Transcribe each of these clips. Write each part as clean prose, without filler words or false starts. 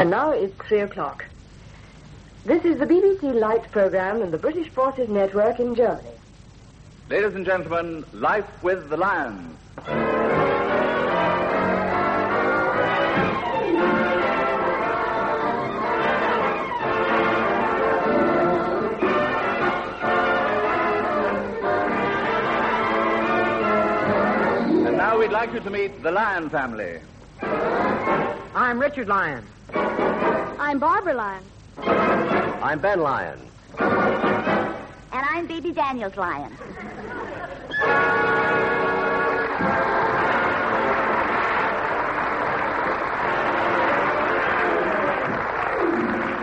And now it's 3 o'clock. This is the BBC Light program and the British Forces Network in Germany. Ladies and gentlemen, Life with the Lyons. And now we'd like you to meet the Lyon family. I'm Richard Lyon. I'm Barbara Lyon. I'm Ben Lyon. And I'm Baby Daniels Lyon.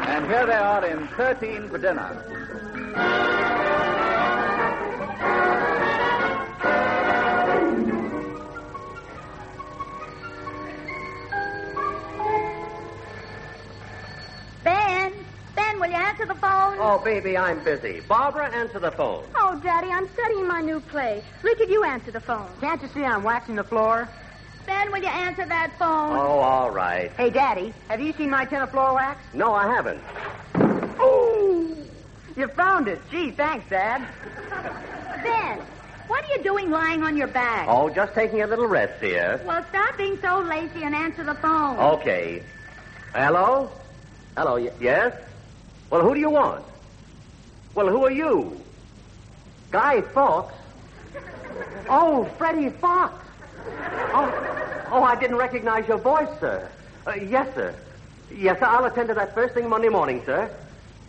And here they are in 13 for dinner. Ben, will you answer the phone? Oh, baby, I'm busy. Barbara, answer the phone. Oh, Daddy, I'm studying my new play. Richard, you answer the phone. Can't you see I'm waxing the floor? Ben, will you answer that phone? Oh, all right. Hey, Daddy, have you seen my tin of floor wax? No, I haven't. Oh! You found it. Gee, thanks, Dad. Ben, what are you doing lying on your back? Oh, just taking a little rest here. Well, stop being so lazy and answer the phone. Okay. Hello? Hello, yes? Well, who do you want? Well, who are you? Guy Fawkes? Oh, Freddie Fox. Oh, I didn't recognize your voice, sir. Yes, sir. Yes, sir, I'll attend to that first thing Monday morning, sir.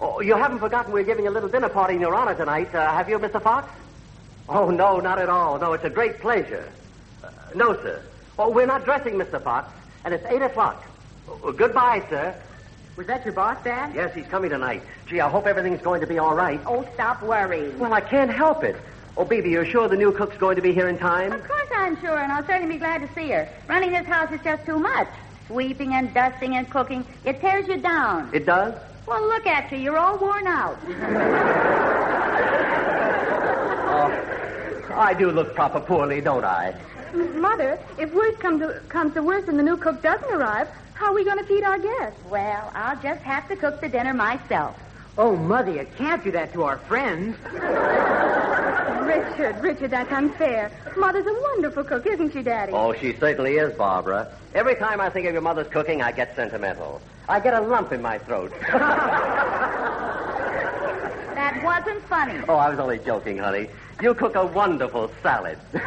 Oh, you haven't forgotten we're giving a little dinner party in your honor tonight, have you, Mr. Fox? Oh, no, not at all. No, it's a great pleasure. No, sir. Oh, we're not dressing, Mr. Fox, and it's 8 o'clock. Goodbye, sir. Was that your boss, Dad? Yes, he's coming tonight. Gee, I hope everything's going to be all right. Oh, stop worrying. Well, I can't help it. Oh, baby, you're sure the new cook's going to be here in time? Of course I'm sure, and I'll certainly be glad to see her. Running this house is just too much. Sweeping and dusting and cooking, it tears you down. It does? Well, look at you. You're all worn out. Oh, I do look proper poorly, don't I? Mother, if worse comes to worse and the new cook doesn't arrive, how are we going to feed our guests? Well, I'll just have to cook the dinner myself. Oh, Mother, you can't do that to our friends. Richard, that's unfair. Mother's a wonderful cook, isn't she, Daddy? Oh, she certainly is, Barbara. Every time I think of your mother's cooking, I get sentimental. I get a lump in my throat. That wasn't funny. Oh, I was only joking, honey. You cook a wonderful salad. Ben.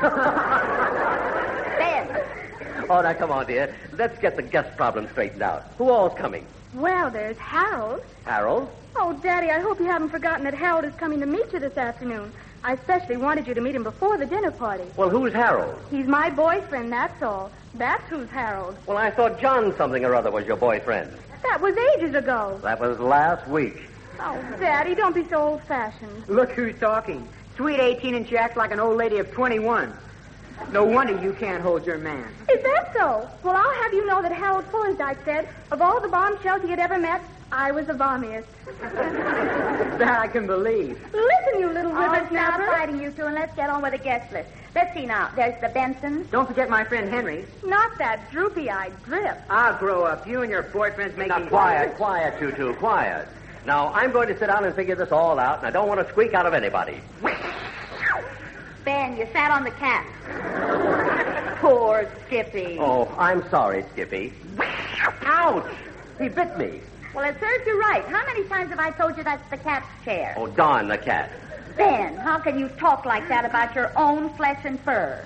Oh, now, come on, dear. Let's get the guest problem straightened out. Who all's coming? Well, there's Harold. Harold? Oh, Daddy, I hope you haven't forgotten that Harold is coming to meet you this afternoon. I especially wanted you to meet him before the dinner party. Well, who's Harold? He's my boyfriend, that's all. That's who's Harold. Well, I thought John something or other was your boyfriend. That was ages ago. That was last week. Oh, Daddy, don't be so old-fashioned. Look who's talking. Sweet 18 and she acts like an old lady of 21. No wonder you can't hold your man. Is that so? Well, I'll have you know that Harold Fullerdyke said, of all the bombshells he had ever met, I was the bombiest. That I can believe. Listen, you little whippersnapper. Stop fighting, you two, and let's get on with the guest list. Let's see now. There's the Bensons. Don't forget my friend Henry. Not that droopy-eyed drip. I'll grow up. You and your boyfriend's making... Now, quiet, you two, quiet. Now, I'm going to sit down and figure this all out, and I don't want to squeak out of anybody. Ben, you sat on the cat. Poor Skippy. Oh, I'm sorry, Skippy. Ouch! He bit me. Well, it serves you right. How many times have I told you that's the cat's chair? Oh, darn the cat. Ben, how can you talk like that about your own flesh and fur?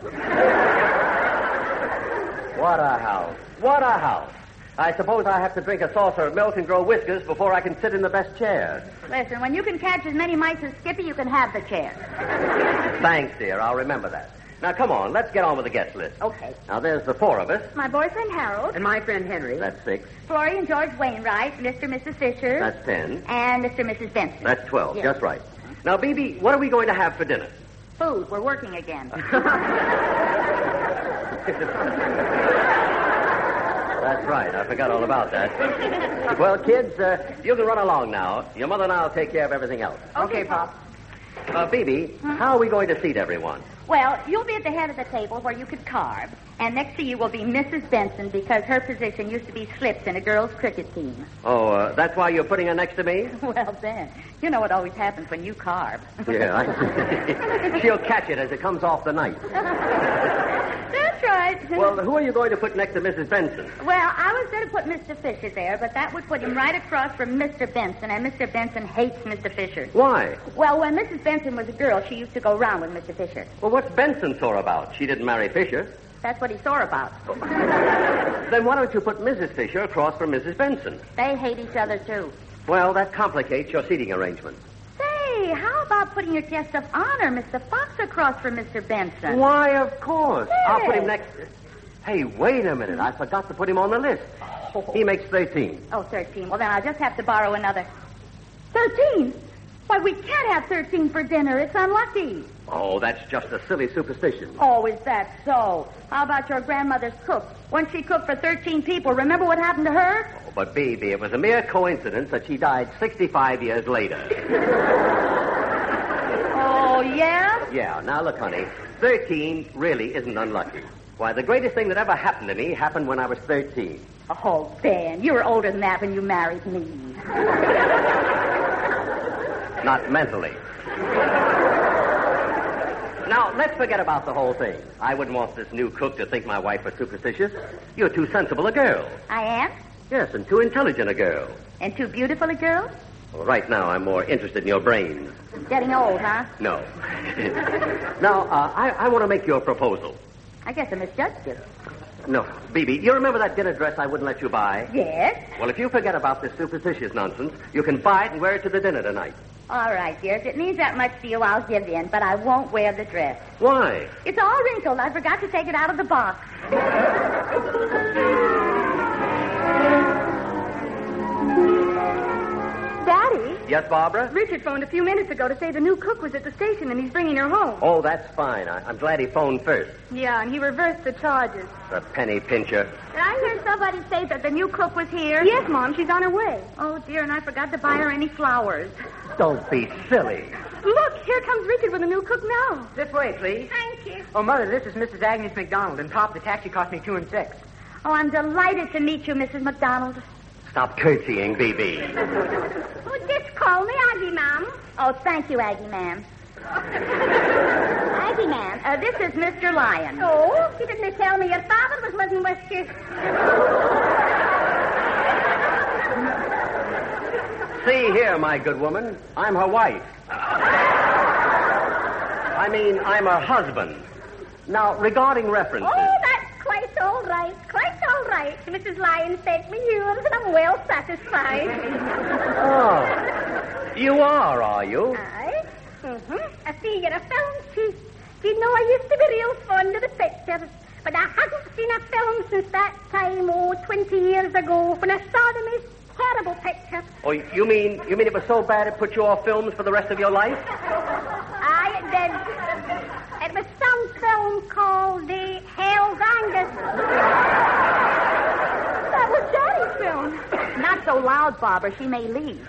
What a house. What a house. I suppose I have to drink a saucer of milk and grow whiskers before I can sit in the best chair. Listen, when you can catch as many mice as Skippy, you can have the chair. Thanks, dear. I'll remember that. Now, come on. Let's get on with the guest list. Okay. Now, there's the four of us. My boyfriend, Harold. And my friend Henry. That's 6. Florrie and George Wainwright, Mr. and Mrs. Fisher. That's 10. And Mr. and Mrs. Benson. That's 12. Yes. Just right. Now, Bebe, what are we going to have for dinner? Food. We're working again. That's right. I forgot all about that. Well, kids, you can run along now. Your mother and I will take care of everything else. Okay, Pop. Bebe, how are we going to seat everyone? Well, you'll be at the head of the table where you could carve. And next to you will be Mrs. Benson because her position used to be slipped in a girls' cricket team. Oh, that's why you're putting her next to me? Well, then, you know what always happens when you carve. Yeah, I see. She'll catch it as it comes off the knife. That's right. Well, who are you going to put next to Mrs. Benson? Well, I was going to put Mr. Fisher there, but that would put him right across from Mr. Benson, and Mr. Benson hates Mr. Fisher. Why? Well, when Mrs. Benson was a girl, she used to go round with Mr. Fisher. Well, what's Benson sore about? She didn't marry Fisher. That's what he's sore about. Then why don't you put Mrs. Fisher across from Mrs. Benson? They hate each other, too. Well, that complicates your seating arrangement. Say, how about putting your guest of honor, Mr. Fox, across from Mr. Benson? Why, of course. Yes. I'll put him next. Hey, wait a minute. I forgot to put him on the list. He makes 13. Oh, 13. Well, then I'll just have to borrow another. 13? Why, we can't have 13 for dinner. It's unlucky. Oh, that's just a silly superstition. Oh, is that so? How about your grandmother's cook? When she cooked for 13 people, remember what happened to her? Oh, but, baby, it was a mere coincidence that she died 65 years later. Oh, yeah? Yeah, now look, honey. 13 really isn't unlucky. Why, the greatest thing that ever happened to me happened when I was 13. Oh, Ben, you were older than that when you married me. Not mentally. Now, let's forget about the whole thing. I wouldn't want this new cook to think my wife was superstitious. You're too sensible a girl. I am? Yes, and too intelligent a girl. And too beautiful a girl? Well, right now, I'm more interested in your brains. Getting old, huh? No. Now, I want to make you a proposal. I guess I misjudged you. No, Bibi, you remember that dinner dress I wouldn't let you buy? Yes? Well, if you forget about this superstitious nonsense, you can buy it and wear it to the dinner tonight. All right, dear. If it means that much to you, I'll give in, but I won't wear the dress. Why? It's all wrinkled. I forgot to take it out of the box. Daddy, Yes, Barbara? Richard phoned a few minutes ago to say the new cook was at the station and he's bringing her home. Oh, that's fine. I'm glad he phoned first. Yeah, and he reversed the charges. The penny pincher. Did I hear somebody say that the new cook was here? Yes, Mom, she's on her way. Oh, dear, and I forgot to buy her any flowers. Don't be silly. Look, here comes Richard with a new cook now. This way, please. Thank you. Oh, Mother, this is Mrs. Agnes McDonald, and Pop, the taxi cost me 2 and 6. Oh, I'm delighted to meet you, Mrs. McDonald. Stop curtsying, Bibi. Oh, just call me Aggie, ma'am. Oh, thank you, Aggie, ma'am. Aggie, ma'am, this is Mr. Lyons. Oh, you didn't tell me your father was living with you. See here, my good woman. I'm her wife. I mean, I'm her husband. Now, regarding references... Oh, that's quite all right. Quite all right. Mrs. Lyons sent me yours, and I'm well satisfied. Oh, you are you? Aye. I see you're a film chief. You know, I used to be real fond of the pictures, but I haven't seen a film since that time, 20 years ago, when I saw the most terrible picture. Oh, you mean it was so bad it put you off films for the rest of your life? Aye, it did. It was some film called The Hell's Angus. That was Daddy's film. Not so loud, Barbara. She may leave.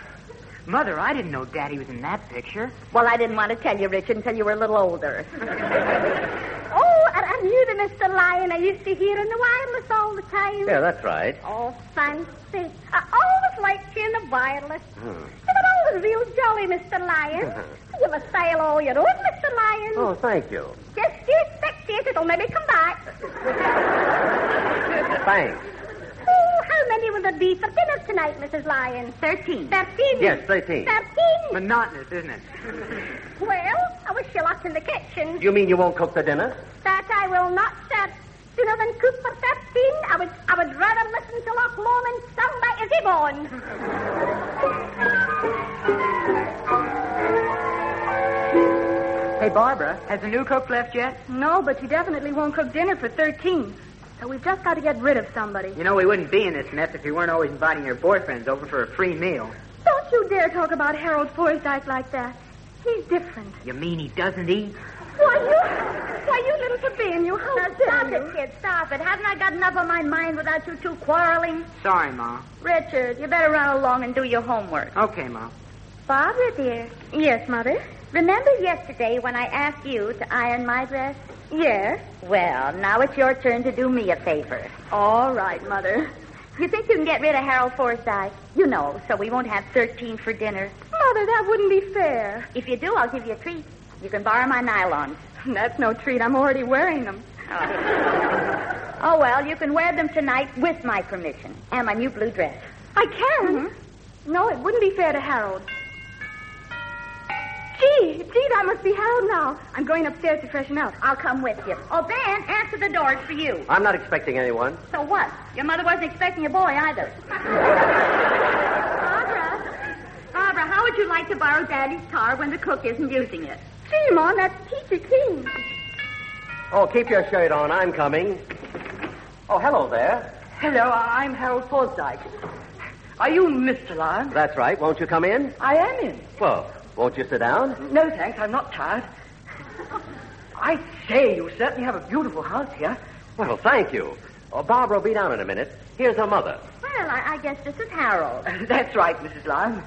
Mother, I didn't know Daddy was in that picture. Well, I didn't want to tell you, Richard, until you were a little older. Oh, and I knew the Mr. Lyon I used to hear in the wireless all the time. Yeah, that's right. Oh, fancy. I always liked you in the wireless. You were always real jolly, Mr. Lyon. You have a style all your own, Mr. Lyon. Oh, thank you. Just do spectate, it'll maybe come back. Thanks. Oh, how many will there be for dinner tonight, Mrs. Lyon? 13. 13? Yes, 13. 13? Monotonous, isn't it? Well, I wish you luck in the kitchen. You mean you won't cook the dinner? That I will not, sir. Sooner than cook for 13, I would rather listen to Loch Lomond sung by Izzy Vaughan. Hey, Barbara, has the new cook left yet? No, but she definitely won't cook dinner for 13. So we've just got to get rid of somebody. You know, we wouldn't be in this mess if you weren't always inviting your boyfriends over for a free meal. Don't you dare talk about Harold Forsythe like that. He's different. You mean he doesn't eat? Why, you little plebeian, you. How Now, dare stop you? it, kid. Stop it. Haven't I got enough on my mind without you two quarreling? Sorry, Ma. Richard, you better run along and do your homework. Okay, Ma. Barbara, dear. Yes, Mother? Remember yesterday when I asked you to iron my dress? Yes. Well, now it's your turn to do me a favor. All right, Mother. You think you can get rid of Harold Forsythe? You know, so we won't have 13 for dinner. Mother, that wouldn't be fair. If you do, I'll give you a treat. You can borrow my nylons. That's no treat. I'm already wearing them. Oh, well, you can wear them tonight with my permission and my new blue dress. I can? Mm-hmm. No, it wouldn't be fair to Harold. Gee, that must be Harold now. I'm going upstairs to freshen up. I'll come with you. Oh, Ben, answer the door. It's for you. I'm not expecting anyone. So what? Your mother wasn't expecting a boy either. Barbara, how would you like to borrow Daddy's car when the cook isn't using it? Gee, Mom, that's peachy keen. Oh, keep your shirt on. I'm coming. Oh, hello there. Hello, I'm Harold Forsythe. Are you Mr. Lyons? That's right. Won't you come in? I am in. Well, won't you sit down? No, thanks. I'm not tired. I say, you certainly have a beautiful house here. Well, thank you. Oh, Barbara will be down in a minute. Here's her mother. Well, I guess this is Harold. That's right, Mrs. Lyons.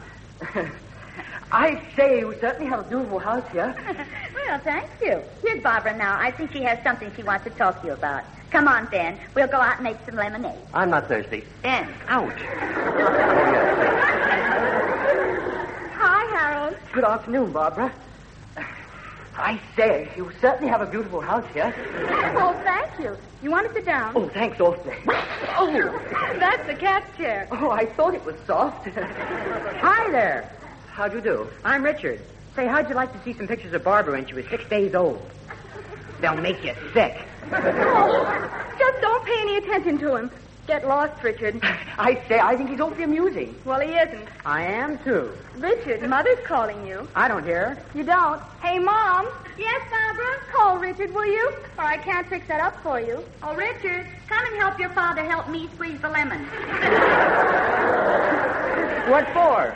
I say, you certainly have a beautiful house here. Well, thank you. Here's Barbara now. I think she has something she wants to talk to you about. Come on, Ben. We'll go out and make some lemonade. I'm not thirsty. Ben. Out. Hi, Harold. Good afternoon, Barbara. I say, you certainly have a beautiful house here. Oh, thank you. You want to sit down? Oh, thanks awfully. Oh, That's the cat's chair. oh, I thought it was soft. Hi there. How'd you do? I'm Richard. Say, how'd you like to see some pictures of Barbara when she was 6 days old? They'll make you sick. Oh, just don't pay any attention to him. Get lost, Richard. I say, I think he's awfully amusing. Well, he isn't. I am, too. Richard, Mother's calling you. I don't hear her. You don't? Hey, Mom. Yes, Barbara? Call Richard, will you? Or I can't fix that up for you. Oh, Richard, come and help your father help me squeeze the lemon. What for?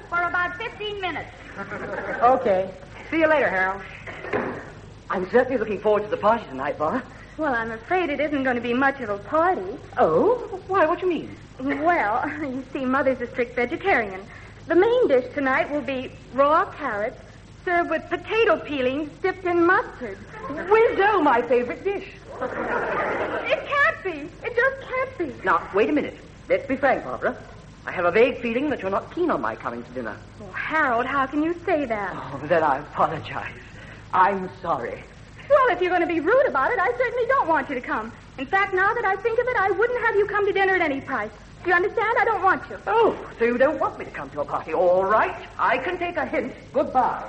For about 15 minutes. Okay. See you later, Harold. I'm certainly looking forward to the party tonight, Barbara. Well, I'm afraid it isn't going to be much of a party. Oh? Why? What do you mean? Well, you see, Mother's a strict vegetarian. The main dish tonight will be raw carrots served with potato peelings dipped in mustard. Whizzo, my favorite dish. It can't be. It just can't be. Now, wait a minute. Let's be frank, Barbara. I have a vague feeling that you're not keen on my coming to dinner. Oh, Harold, how can you say that? Oh, then I apologize. I'm sorry. Well, if you're going to be rude about it, I certainly don't want you to come. In fact, now that I think of it, I wouldn't have you come to dinner at any price. Do you understand? I don't want you. Oh, so you don't want me to come to a party. All right. I can take a hint. Goodbye.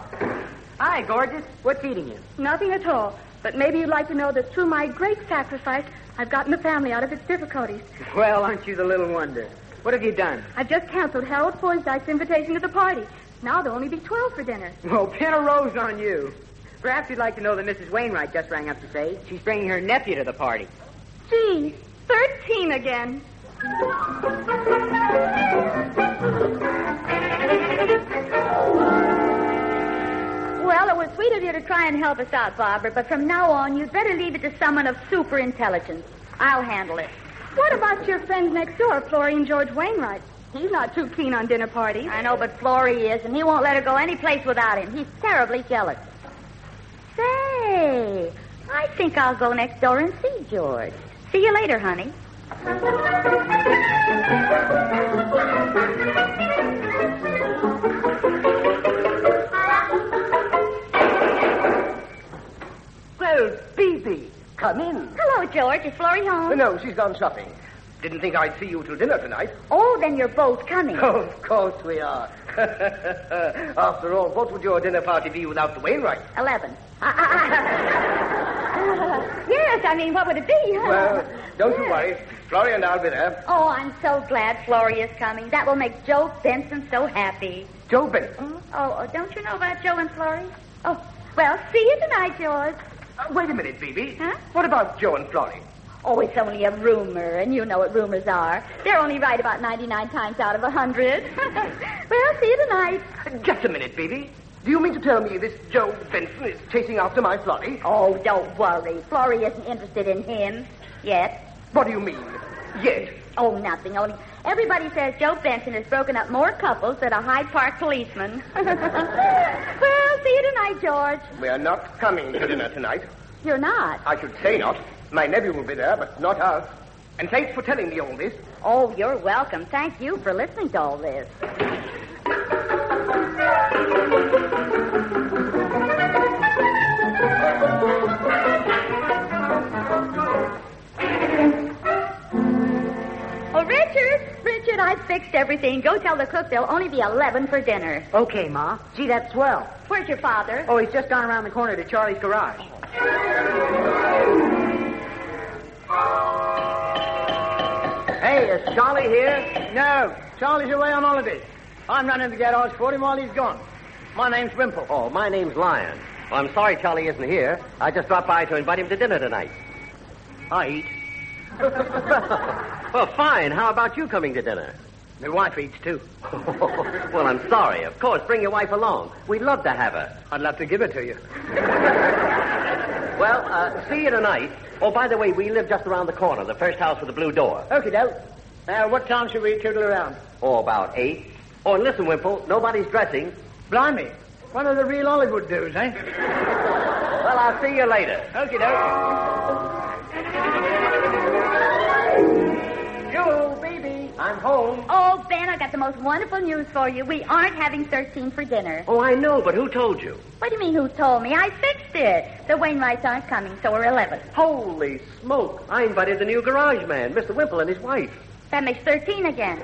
Hi, gorgeous. What's eating you? Nothing at all. But maybe you'd like to know that through my great sacrifice, I've gotten the family out of its difficulties. Well, aren't you the little wonder? What have you done? I've just canceled Harold Forsythe's invitation to the party. Now there'll only be 12 for dinner. Well, pin a rose on you. Perhaps you'd like to know that Mrs. Wainwright just rang up to say she's bringing her nephew to the party. Gee, 13 again. Well, it was sweet of you to try and help us out, Barbara, but from now on, you'd better leave it to someone of super intelligence. I'll handle it. What about your friends next door, Florrie and George Wainwright? He's not too keen on dinner parties. I know, but Florrie is, and he won't let her go any place without him. He's terribly jealous. Say, I think I'll go next door and see George. See you later, honey. Well, Phoebe, come in. Hello, George. Is Florrie home? No, she's gone shopping. Didn't think I'd see you till dinner tonight. Oh, then you're both coming. Oh, of course we are. After all, what would your dinner party be without the Wainwright? 11. Yes, I mean, what would it be? Well, don't you worry. Florrie and I'll be there. Oh, I'm so glad Florrie is coming. That will make Joe Benson so happy. Joe Benson? Oh, don't you know about Joe and Florrie? Oh, well, see you tonight, George. Wait a minute, Phoebe. Huh? What about Joe and Florrie? Oh, it's only a rumor, and you know what rumors are. They're only right about 99 times out of 100. Well, see you tonight. Just a minute, Phoebe. Do you mean to tell me this Joe Benson is chasing after my Florrie? Oh, don't worry. Florrie isn't interested in him yet. What do you mean, yet? Oh, nothing. Only everybody says Joe Benson has broken up more couples than a Hyde Park policeman. Well, I'll see you tonight, George. We are not coming to dinner tonight. You're not? I should say not. My nephew will be there, but not us. And thanks for telling me all this. Oh, you're welcome. Thank you for listening to all this. Oh, Richard, I've fixed everything. Go tell the cook there'll only be 11 for dinner. Okay, Ma. Gee, that's swell. Where's your father? Oh, he's just gone around the corner to Charlie's garage. Hey, is Charlie here? No, Charlie's away on holiday. I'm running the garage for him while he's gone. My name's Wimple. Oh, my name's Lyons. Well, I'm sorry Charlie isn't here. I just dropped by to invite him to dinner tonight. I eat. Well, fine. How about you coming to dinner? My wife eats, too. Well, I'm sorry. Of course, bring your wife along. We'd love to have her. I'd love to give it to you. Well, see you tonight. Oh, by the way, we live just around the corner, the first house with the blue door. Okie doke. Now, what time should we tootle around? Oh, about 8. Oh, and listen, Wimple, nobody's dressing. Blimey. One of the real Hollywood dudes, eh? Well, I'll see you later. Okie doke. Yo, baby, I'm home. Oh, Ben, I got the most wonderful news for you. We aren't having 13 for dinner. Oh, I know, but who told you? What do you mean, who told me? I fixed it. The Wainwrights aren't coming, so we're 11. Holy smoke. I invited the new garage man, Mr. Wimple, and his wife. That makes 13 again.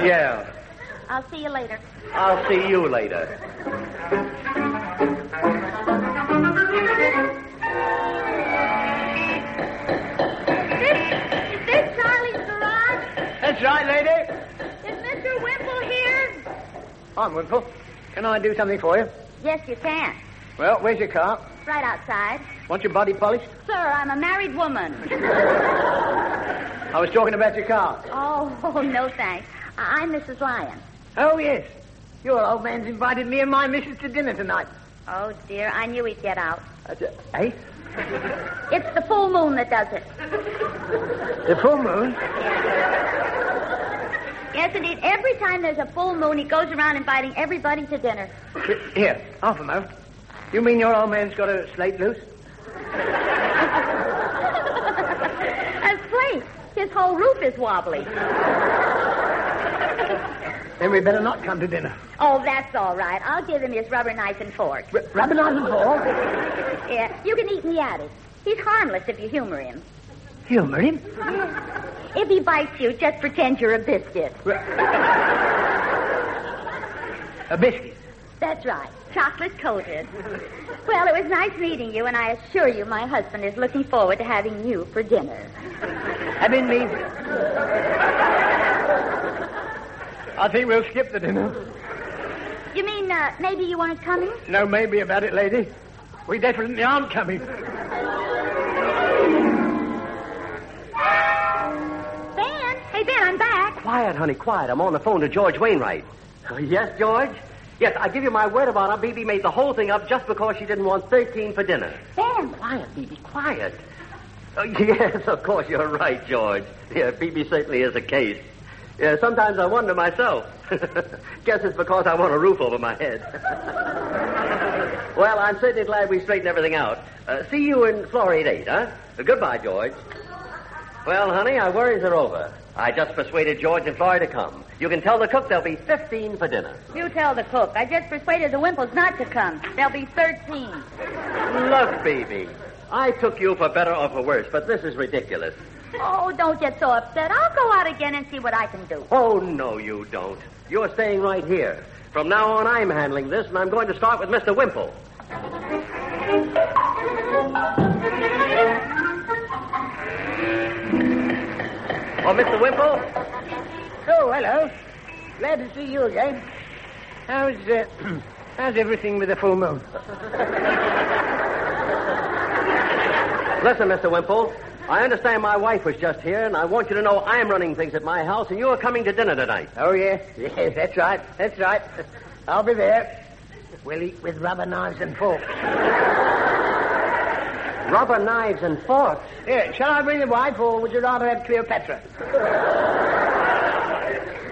Yeah. I'll see you later. I'll see you later. Is this Charlie's garage? That's right, lady. Is Mr. Wimple here? I'm Wimple. Can I do something for you? Yes, you can. Well, where's your car? Right outside. Want your body polished? Sir, I'm a married woman. I was talking about your car. Oh, no thanks. I'm Mrs. Lyons. Oh, yes. Your old man's invited me and my missus to dinner tonight. Oh, dear, I knew he'd get out. Eh? It's the full moon that does it. The full moon? Yes, indeed. Every time there's a full moon, he goes around inviting everybody to dinner. Here, half a mo. You mean your old man's got a slate loose? A slate? His whole roof is wobbly. Then we better not come to dinner. Oh, that's all right. I'll give him his rubber knife and fork. Rubber knife and fork? Yeah, you can eat in the attic. He's harmless if you humor him. Humor him? If he bites you, just pretend you're a biscuit. A biscuit? That's right. Chocolate coated. Well, it was nice meeting you, and I assure you my husband is looking forward to having you for dinner. Having me? I think we'll skip the dinner. You mean, maybe you aren't coming? No maybe about it, lady. We definitely aren't coming. Ben! Hey, Ben, I'm back. Quiet, honey, quiet. I'm on the phone to George Wainwright. Oh, yes, George? Yes, I give you my word about it. Bibi made the whole thing up just because she didn't want 13 for dinner. Ben! Quiet, Bibi, quiet. Oh, yes, of course, you're right, George. Yeah, Bibi certainly is a case. Yeah, sometimes I wonder myself. Guess it's because I want a roof over my head. Well, I'm certainly glad we straightened everything out. See you in floor 8-8, huh? Goodbye, George. Well, honey, our worries are over. I just persuaded George and Flory to come. You can tell the cook there'll be 15 for dinner. You tell the cook. I just persuaded the Wimples not to come. There'll be 13. Look, baby, I took you for better or for worse, but this is ridiculous. Oh, don't get so upset. I'll go out again and see what I can do. Oh, no, you don't. You're staying right here. From now on, I'm handling this, and I'm going to start with Mr. Wimple. Oh, Mr. Wimple? Oh, hello. Glad to see you again. How's everything with the full moon? Listen, Mr. Wimple, I understand my wife was just here, and I want you to know I'm running things at my house, and you are coming to dinner tonight. Oh, yes. Yes, that's right. That's right. I'll be there. We'll eat with rubber knives and forks. Rubber knives and forks? Yeah, shall I bring the wife, or would you rather have Cleopatra?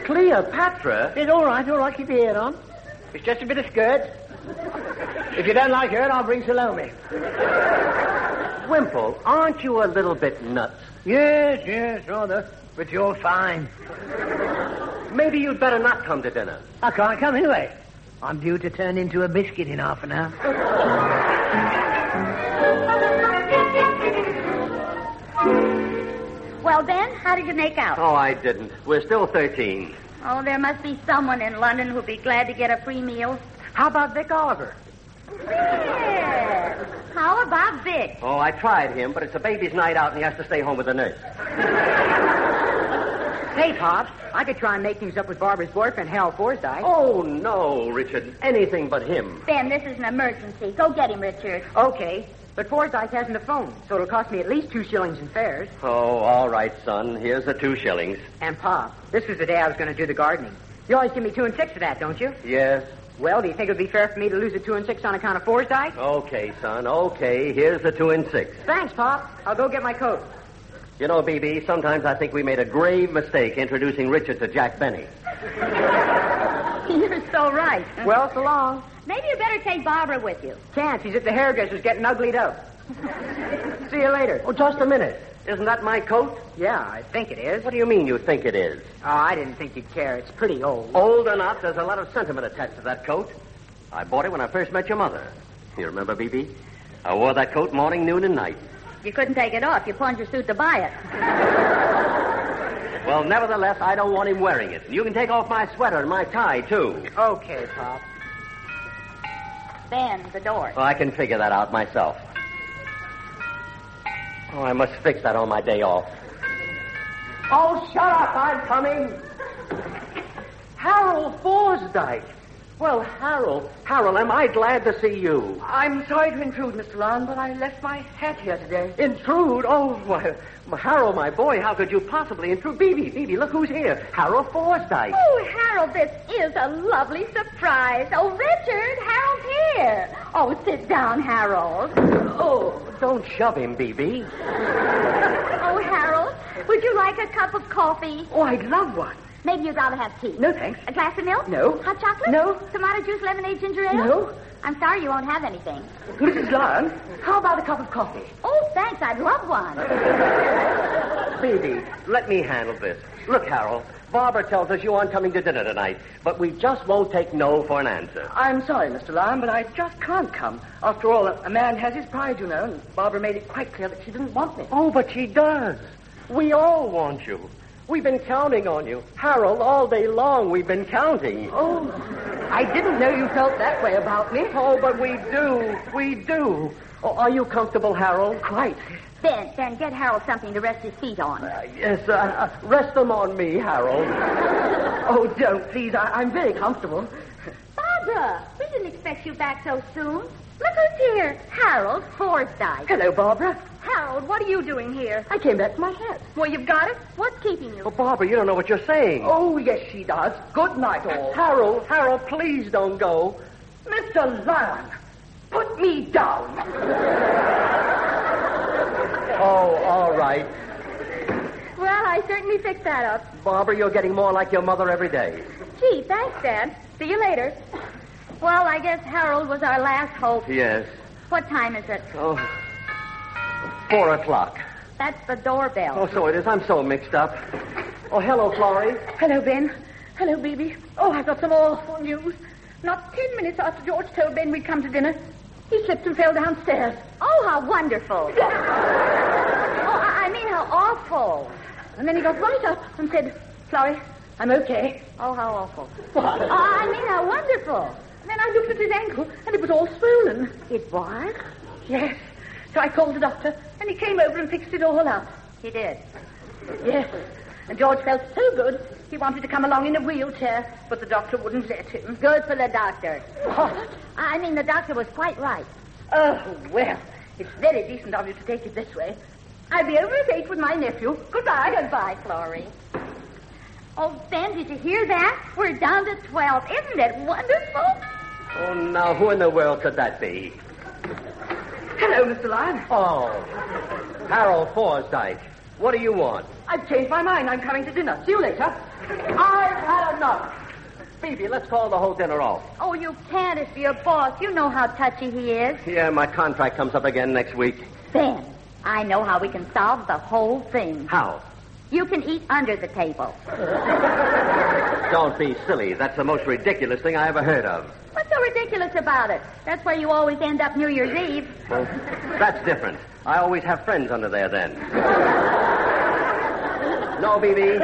Cleopatra? It's all right. Keep your hair on. It's just a bit of skirt. If you don't like her, I'll bring Salome. Wimple, aren't you a little bit nuts? Yes, rather. But you're fine. Maybe you'd better not come to dinner. I can't come anyway. I'm due to turn into a biscuit in half an hour. Well, Ben, how did you make out? Oh, I didn't. We're still 13. Oh, there must be someone in London who'd be glad to get a free meal. How about Vic Oliver? Yes. How about Vic? Oh, I tried him, but it's a baby's night out and he has to stay home with the nurse. Hey, Pops, I could try and make things up with Barbara's boyfriend, Harold Forsythe. Oh, no, Richard. Anything but him. Ben, this is an emergency. Go get him, Richard. Okay, but Forsythe hasn't a phone, so it'll cost me at least 2 shillings in fares. Oh, all right, son. Here's the 2 shillings. And, Pop, this was the day I was going to do the gardening. You always give me 2 and 6 for that, don't you? Yes. Well, do you think it would be fair for me to lose a 2 and 6 on account of Forsythe? Okay, son. Okay. Here's the 2 and 6. Thanks, Pop. I'll go get my coat. You know, B.B., sometimes I think we made a grave mistake introducing Richard to Jack Benny. You're so right. Well, so long. Maybe you better take Barbara with you. Can't. She's at the hairdresser's getting uglied up. See you later. Oh, just a minute. Isn't that my coat? Yeah, I think it is. What do you mean you think it is? Oh, I didn't think you'd care. It's pretty old. Old or not, there's a lot of sentiment attached to that coat. I bought it when I first met your mother. You remember, B.B.? I wore that coat morning, noon, and night. You couldn't take it off. You pawned your suit to buy it. Well, nevertheless, I don't want him wearing it. You can take off my sweater and my tie, too. Okay, Pop. Ben, the door. Oh, I can figure that out myself. Oh, I must fix that on my day off. Oh, shut up. I'm coming. Harold Forsdyke. Well, Harold, am I glad to see you? I'm sorry to intrude, Mr. Lon, but I left my hat here today. Intrude? Oh, why, Harold, my boy, how could you possibly intrude? Beebe, look who's here. Harold Forsdyke. Oh, Harold, this is a lovely surprise. Oh, Richard, Harold's here. Oh, sit down, Harold. Oh, don't shove him, Beebe. Oh, Harold, would you like a cup of coffee? Oh, I'd love one. Maybe you'd rather have tea. No, thanks. A glass of milk? No. Hot chocolate? No. Tomato juice, lemonade, ginger ale? No. I'm sorry you won't have anything. Mrs. Lon, how about a cup of coffee? Oh, thanks. I'd love one. Beebe, let me handle this. Look, Harold, Barbara tells us you aren't coming to dinner tonight, but we just won't take no for an answer. I'm sorry, Mr. Lon, but I just can't come. After all, a man has his pride, you know, and Barbara made it quite clear that she didn't want me. Oh, but she does. We all want you. We've been counting on you. Harold, all day long we've been counting. Oh, I didn't know you felt that way about me. Oh, but we do. We do. Oh, are you comfortable, Harold? Quite. Ben, get Harold something to rest his feet on. Yes, rest them on me, Harold. Oh, don't, please. I'm very comfortable. Barbara, we didn't expect you back so soon. Look who's here. Harold Forsythe. Hello, Barbara. Harold, what are you doing here? I came back for my hat. Well, you've got it. What's keeping you? Oh, Barbara, you don't know what you're saying. Oh, yes, she does. Good night, all. Harold, please don't go. Mr. Lyon, put me down. Oh, all right. Well, I certainly fixed that up. Barbara, you're getting more like your mother every day. Gee, thanks, Dad. See you later. Well, I guess Harold was our last hope. Yes. What time is it? Oh, 4 o'clock. That's the doorbell. Oh, so it is. I'm so mixed up. Oh, hello, Florrie. Hello, Ben. Hello, Baby. Oh, I've got some awful news. Not 10 minutes after George told Ben we'd come to dinner, he slipped and fell downstairs. Oh, how wonderful. I mean, how awful. And then he got right up and said, Florrie, I'm okay. Oh, how awful. What? I mean, how wonderful. And then I looked at his ankle, and it was all swollen. It was? Yes. So I called the doctor, and he came over and fixed it all up. He did? Yes. And George felt so good, he wanted to come along in a wheelchair, but the doctor wouldn't let him. Good for the doctor. What? I mean, the doctor was quite right. Oh, well, it's very decent of you to take it this way. I'll be over at 8 with my nephew. Goodbye. Goodbye, Florrie. Oh, Ben, did you hear that? We're down to 12. Isn't it wonderful? Oh, now, who in the world could that be? Hello, Mr. Lyon. Oh, Harold Forsdyke. What do you want? I've changed my mind. I'm coming to dinner. See you later. I've had enough. Be Phoebe, let's call the whole dinner off. Oh, you can't. It's your boss. You know how touchy he is. Yeah, my contract comes up again next week. Ben, I know how we can solve the whole thing. How? You can eat under the table. Don't be silly. That's the most ridiculous thing I ever heard of. What's so ridiculous about it? That's where you always end up New Year's Eve. Well, that's different. I always have friends under there then. No, Bibi.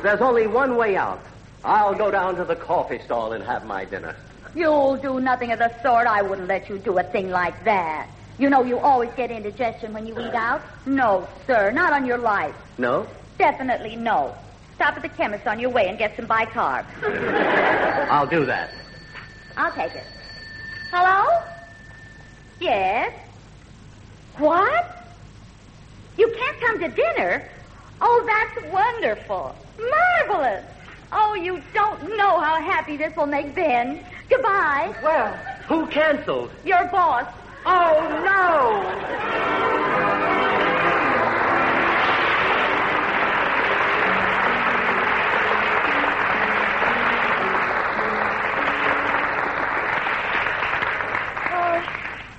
There's only one way out. I'll go down to the coffee stall and have my dinner. You'll do nothing of the sort. I wouldn't let you do a thing like that. You know you always get indigestion when you eat out. No, sir, not on your life. No? Definitely no. Stop at the chemist on your way and get some bicarb. I'll do that. I'll take it. Hello? Yes? What? You can't come to dinner? Oh, that's wonderful. Marvelous. Oh, you don't know how happy this will make Ben. Goodbye. Well, who canceled? Your boss. Oh, no!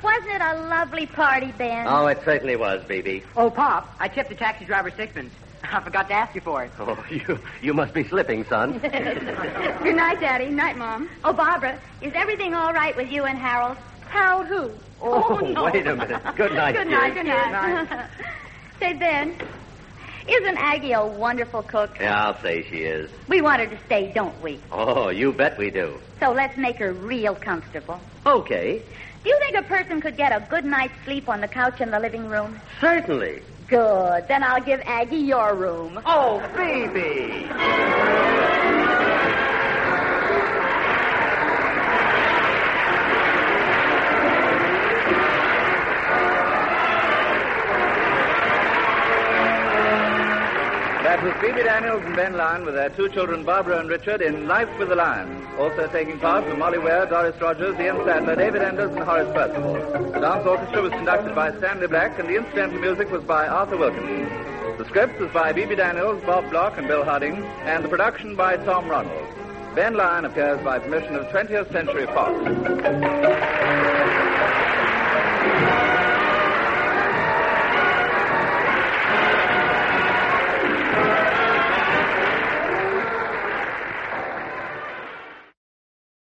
Wasn't it a lovely party, Ben? Oh, it certainly was, Bibi. Oh, Pop, I tipped the taxi driver sixpence. I forgot to ask you for it. Oh, you must be slipping, son. Good night, Daddy. Night, Mom. Oh, Barbara, is everything all right with you and Harold? Harold who? Oh, no. Wait a minute. Good night, Good dear. night, good night. Say, Ben, isn't Aggie a wonderful cook? Yeah, I'll say she is. We want her to stay, don't we? Oh, you bet we do. So let's make her real comfortable. Okay. Do you think a person could get a good night's sleep on the couch in the living room? Certainly. Good. Then I'll give Aggie your room. Oh, baby. That was Phoebe Daniels and Ben Lyon with their two children, Barbara and Richard, in Life with the Lions. Also taking part were Molly Ware, Doris Rogers, Ian Sadler, David Enders, and Horace Percival. The dance orchestra was conducted by Stanley Black, and the incidental music was by Arthur Wilkinson. The script was by Phoebe Daniels, Bob Block, and Bill Harding, and the production by Tom Ronald. Ben Lyon appears by permission of 20th Century Fox.